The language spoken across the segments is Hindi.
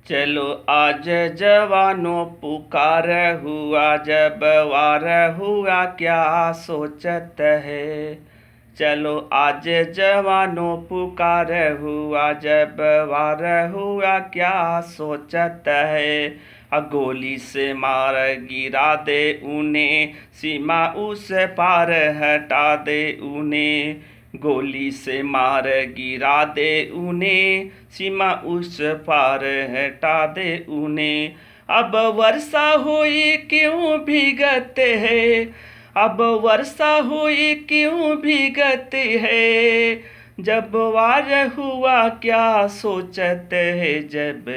चलो आज जवानों पुकार हुआ, जब वार हुआ क्या सोचत है। चलो आज जवानों पुकार हुआ, जब वार हुआ क्या सोचत है। गोली से मार गिरा दे उन्हें, सीमा उस पार हटा दे उन्हें। गोली से मार गिरा दे उन्हें, सीमा उस पार हटा दे उन्हें। अब वर्षा हुई क्यों भीगते हैं, अब वर्षा हुई क्यों भीगते हैं। जब वार हुआ क्या सोचते है, जब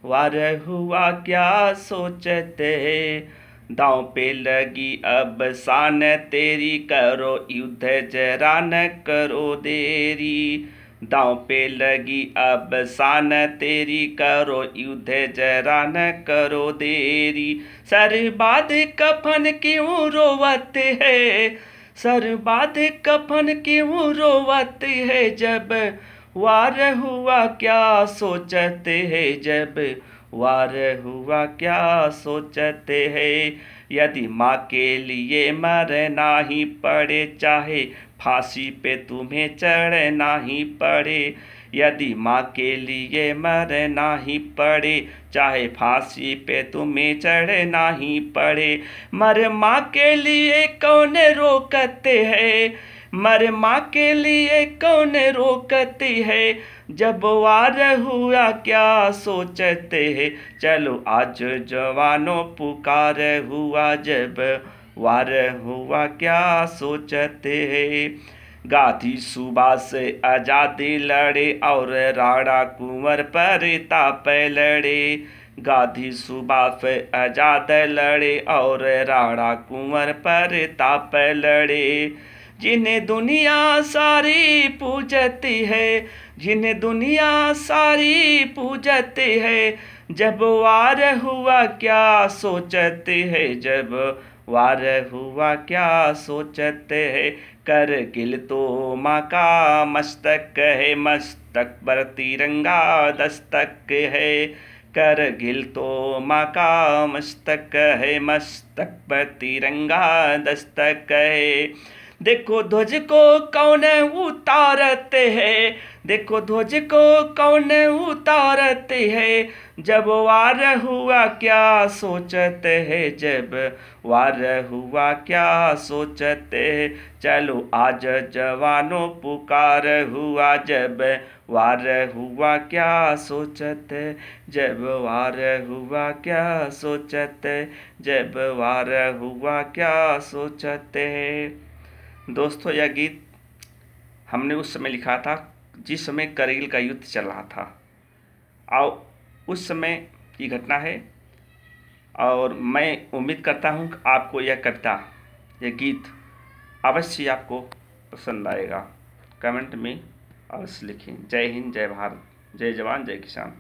वार हुआ क्या सोचते है। दांव पे लगी अब शान तेरी, करो युद्ध जरा न करो देरी। दांव पे लगी अब शान तेरी, करो युद्ध जरा न करो देरी। सर बांध कफन क्यों रोवते है, सर बांध कफन क्यों रोवते है। जब वार हुआ क्या सोचते है, जब वार हुआ क्या सोचते है। यदि माँ के लिए मरना ही पड़े, चाहे फांसी पे तुम्हें चढ़ना ही पड़े। यदि माँ के लिए मरना ही पड़े, चाहे फांसी पे तुम्हें चढ़ना ही पड़े। मर माँ के लिए कौन रोकते है, मर माँ के लिए कौन रोकती है। जब वार हुआ क्या सोचते है। चलो आज जवानों पुकार हुआ, जब वार हुआ क्या सोचते है। गांधी सुभाष आजादी लड़े और राणा कुंवर प्रताप लड़े। गांधी सुभाष आजाद लड़े और राणा कुंवर प्रताप लड़े। जिन्हें दुनिया सारी पूजती है, जिन्हें दुनिया सारी पूजती है। जब वार हुआ क्या सोचते है, जब वार हुआ क्या सोचते है। करगिल तो माँ का मस्तक है, मस्तक पर तिरंगा दस्तक है। करगिल तो माँ का मस्तक है, मस्तक पर तिरंगा दस्तक है। देखो ध्वज को कौन उतारते हैं, देखो ध्वज को कौन उतारते हैं। जब वार हुआ क्या सोचते हैं, जब वार हुआ क्या सोचते हैं। चलो आज जवानों पुकार हुआ, जब वार हुआ क्या सोचते, जब वार हुआ क्या सोचते, जब वार हुआ क्या सोचते। दोस्तों यह गीत हमने उस समय लिखा था जिस समय करगिल का युद्ध चल रहा था, और उस समय की घटना है। और मैं उम्मीद करता हूँ कि आपको यह कविता, यह गीत अवश्य आपको पसंद आएगा। कमेंट में अवश्य लिखें। जय हिंद, जय भारत, जय जवान, जय किसान।